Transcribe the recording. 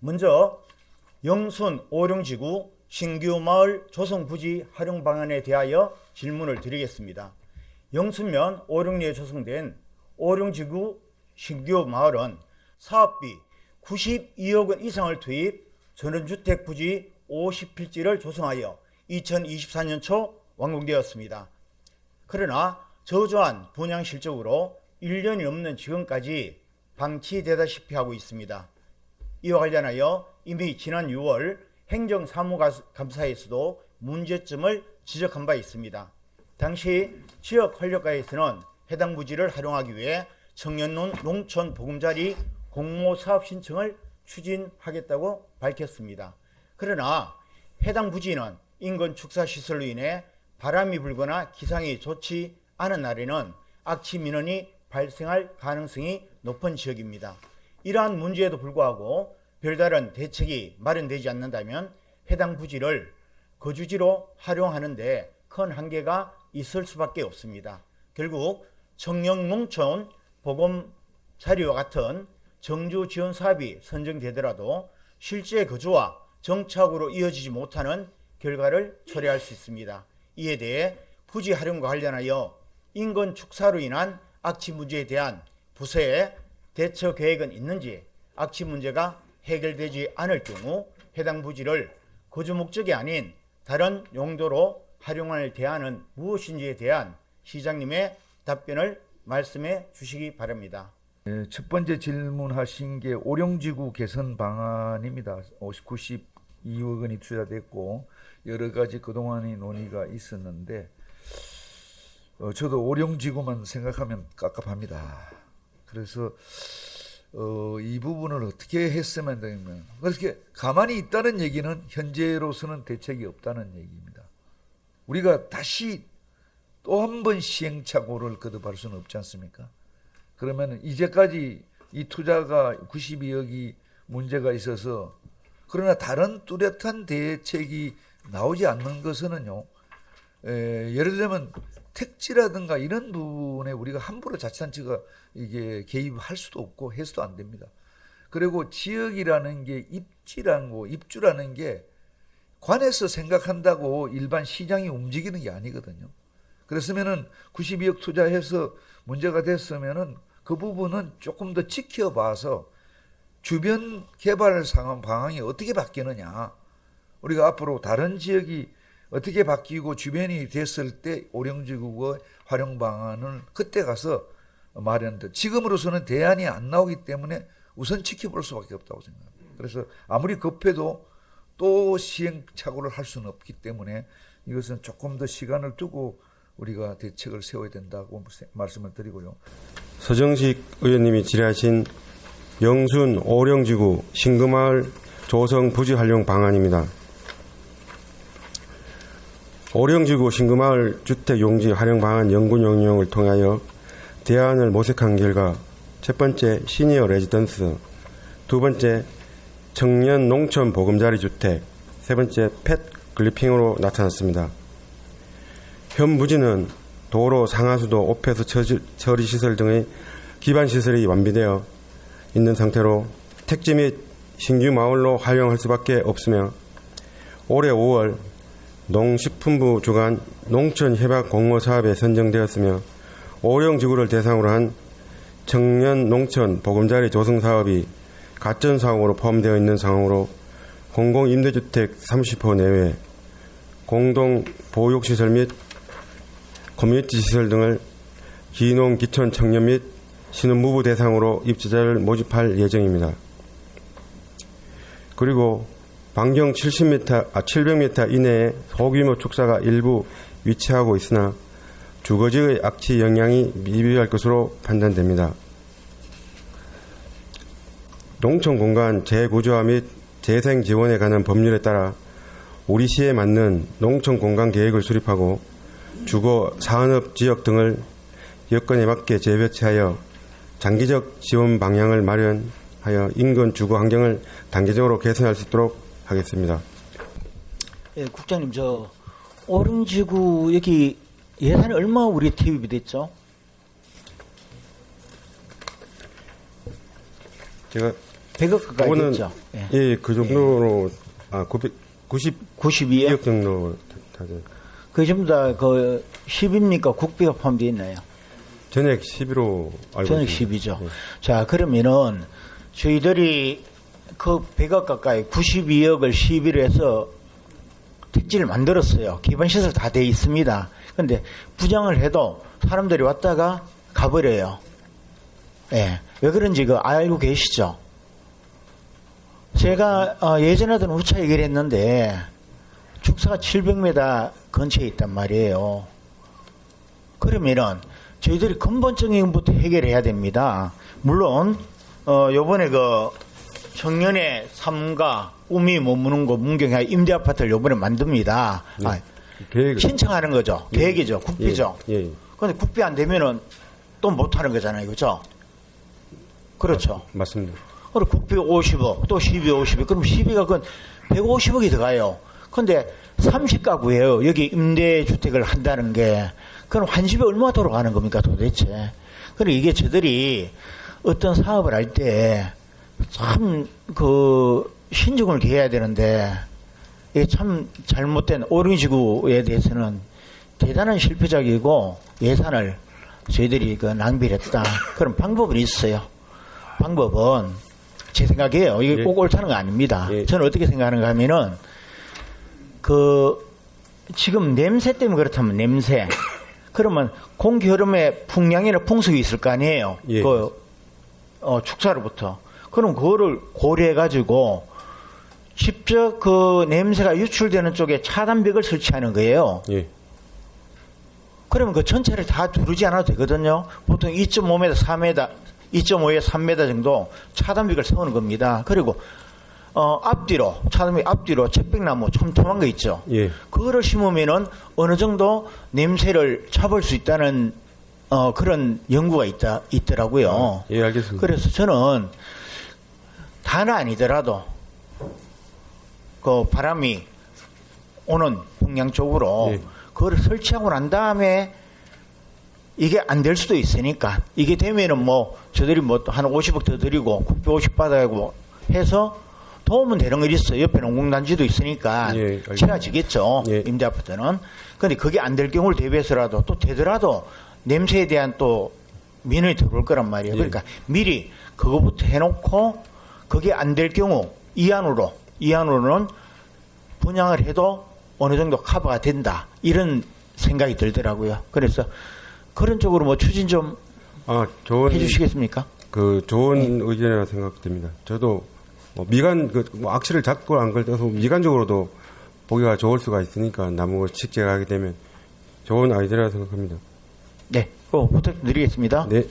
먼저 영순 오령지구 신규 마을 조성 부지 활용 방안에 대하여 질문을 드리겠습니다. 영순면 오령리에 조성된 오령지구 신규 마을은 사업비 92억 원 이상을 투입 전원주택 부지 50필지를 조성하여 2024년 초 완공되었습니다. 그러나 저조한 분양 실적으로 1년이 넘는 지금까지 방치되다시피 하고 있습니다. 이와 관련하여 이미 지난 6월 행정사무감사에서도 문제점을 지적한 바 있습니다. 당시 지역 활력가에서는 해당 부지를 활용하기 위해 청년 농촌 보금자리 공모 사업 신청을 추진하겠다고 밝혔습니다. 그러나 해당 부지는 인근 축사 시설로 인해 바람이 불거나 기상이 좋지 않은 날에는 악취 민원이 발생할 가능성이 높은 지역입니다. 이러한 문제에도 불구하고 별다른 대책이 마련되지 않는다면 해당 부지를 거주지로 활용하는 데 큰 한계가 있을 수밖에 없습니다. 결국 청년 농촌 보금 자리와 같은 정주 지원 사업이 선정되더라도 실제 거주와 정착으로 이어지지 못하는 결과를 초래할 수 있습니다. 이에 대해 부지 활용과 관련하여 인근 축사로 인한 악취 문제에 대한 부서의 대처 계획은 있는지, 악취 문제가 해결되지 않을 경우 해당 부지를 거주 목적이 아닌 다른 용도로 활용할 대안은 무엇인지에 대한 시장님의 답변을 말씀해 주시기 바랍니다. 첫 번째 질문하신 게 오령지구 개선 방안입니다. 92억 원이 투자됐고 여러 가지 그동안의 논의가 있었는데 저도 오령지구만 생각하면 깝깝합니다. 그래서 이 부분을 어떻게 했으면 되면, 그렇게 가만히 있다는 얘기는 현재로서는 대책이 없다는 얘기입니다. 우리가 다시 또 한 번 시행착오를 거듭할 수는 없지 않습니까? 그러면 이제까지 이 투자가 92억이 문제가 있어서, 그러나 다른 뚜렷한 대책이 나오지 않는 것은요, 예를 들면 택지라든가 이런 부분에 우리가 함부로 자치단체가 이게 개입할 수도 없고 해서도 안 됩니다. 그리고 지역이라는 게 입주라는 게 관에서 생각한다고 일반 시장이 움직이는 게 아니거든요. 그랬으면은 92억 투자해서 문제가 됐으면은 그 부분은 조금 더 지켜봐서 주변 개발 상황 방향이 어떻게 바뀌느냐, 우리가 앞으로 다른 지역이 어떻게 바뀌고 주변이 됐을 때 오령지구의 활용 방안을 그때 가서 마련돼. 지금으로서는 대안이 안 나오기 때문에 우선 지켜볼 수밖에 없다고 생각합니다. 그래서 아무리 급해도 또 시행착오를 할 수는 없기 때문에 이것은 조금 더 시간을 두고 우리가 대책을 세워야 된다고 말씀을 드리고요. 서정식 의원님이 질의하신 영순 오령지구 신금마을 조성 부지 활용 방안입니다. 오령지구 신금마을 주택 용지 활용 방안 연구 용역을 통하여 대안을 모색한 결과, 첫 번째 시니어 레지던스, 두 번째 청년 농촌 보금자리 주택, 세 번째 펫 글리핑으로 나타났습니다. 현 부지는 도로, 상하수도, 오폐수 처리시설 등의 기반시설이 완비되어 있는 상태로 택지 및 신규 마을로 활용할 수밖에 없으며, 올해 5월 농식품부 주관 농촌협약 공모 사업에 선정되었으며 오령지구를 대상으로 한 청년 농촌 보금자리 조성 사업이 가점 사업으로 포함되어 있는 상황으로 공공임대주택 30호 내외 공동보육시설 및 커뮤니티 시설 등을 기농, 기촌, 청년 및 신혼부부 대상으로 입주자를 모집할 예정입니다. 그리고 반경 700m 이내에 소규모 축사가 일부 위치하고 있으나 주거지의 악취 영향이 미비할 것으로 판단됩니다. 농촌 공간 재구조화 및 재생 지원에 관한 법률에 따라 우리 시에 맞는 농촌 공간 계획을 수립하고 주거 산업 지역 등을 여건에 맞게 재배치하여 장기적 지원 방향을 마련하여 인근 주거 환경을 단계적으로 개선할 수 있도록 하겠습니다. 예, 국장님, 저 오령지구 여기 예산이 얼마 우리 투입이 됐죠? 제가 100억 가까이 그거는 됐죠. 예. 예, 그 정도로 992억 92억? 정도 타죠. 그 전부 다 그 10입니까? 국비가 포함되어 있나요? 전액 11호 알고 전액 있습니다. 10이죠. 예. 자, 그러면은 저희들이 그 100억 가까이 92억을 11로 해서 택지를 만들었어요. 기반시설 다 돼 있습니다. 근데 부장을 해도 사람들이 왔다가 가버려요. 예. 왜 그런지 그 알고 계시죠? 제가 예전에도 우차 얘기를 했는데 축사가 700m 근처에 있단 말이에요. 그러면은 저희들이 근본적인 것부터 해결해야 됩니다. 물론 요번에 그 청년의 삶과 꿈이 머무는 거 문경에 임대 아파트를 요번에 만듭니다. 네. 계획을. 신청하는 거죠. 계획이죠. 국비죠. 예, 예. 그런데 국비 안 되면은 또 못하는 거잖아요. 그죠? 그렇죠. 맞습니다. 그리고 국비 50억, 또 12, 50억. 그럼 12가 그건 150억이 들어가요. 근데 30가구예요. 여기 임대주택을 한다는 게. 그럼 한 집에 얼마 돌아가는 겁니까, 도대체? 그리고 이게 저들이 어떤 사업을 할 때 참 신중을 기해야 되는데 이게 참 잘못된 오름지구에 대해서는 대단한 실패작이고 예산을 저희들이 낭비를 했다. 그런 방법은 있어요. 방법은 제 생각이에요. 이게 예. 꼭 옳다는 거 아닙니다. 예. 저는 어떻게 생각하는가 하면은 지금 냄새 때문에 그렇다면 냄새. 그러면 공기 흐름에 풍량이나 풍속이 있을 거 아니에요. 예. 축사로부터. 그럼 그거를 고려해가지고 직접 그 냄새가 유출되는 쪽에 차단벽을 설치하는 거예요. 예. 그러면 그 전체를 다 두르지 않아도 되거든요. 보통 2.5m, 4m, 2.5에 3m 정도 차단벽을 세우는 겁니다. 그리고 앞뒤로 차단벽 앞뒤로 책백나무 촘촘한 거 있죠. 예. 그거를 심으면은 어느 정도 냄새를 잡을 수 있다는 그런 연구가 있더라고요. 예, 알겠습니다. 그래서 저는 다는 아니더라도 그 바람이 오는 풍량 쪽으로 예. 그거를 설치하고 난 다음에 이게 안 될 수도 있으니까 이게 되면은 뭐 저들이 뭐 한 50억 더 드리고 국비 50 받아가고 해서 도움은 되는 거 있어요. 옆에 농공단지도 있으니까 예, 알겠습니다. 채워지겠죠. 예. 임대아파트는. 그런데 그게 안 될 경우를 대비해서라도 또 되더라도 냄새에 대한 또 민원이 들어올 거란 말이에요. 예. 그러니까 미리 그거부터 해놓고 그게 안 될 경우 이안으로는 분양을 해도 어느 정도 커버가 된다. 이런 생각이 들더라고요. 그래서 그런 쪽으로 뭐 추진 좀 좋은 해주시겠습니까? 좋은 의견이라고 생각됩니다. 저도 악취를 잡고 안 걸려서 미관적으로도 보기가 좋을 수가 있으니까 나무 식재가 하게 되면 좋은 아이디어라고 생각합니다. 네, 그거 부탁드리겠습니다. 네.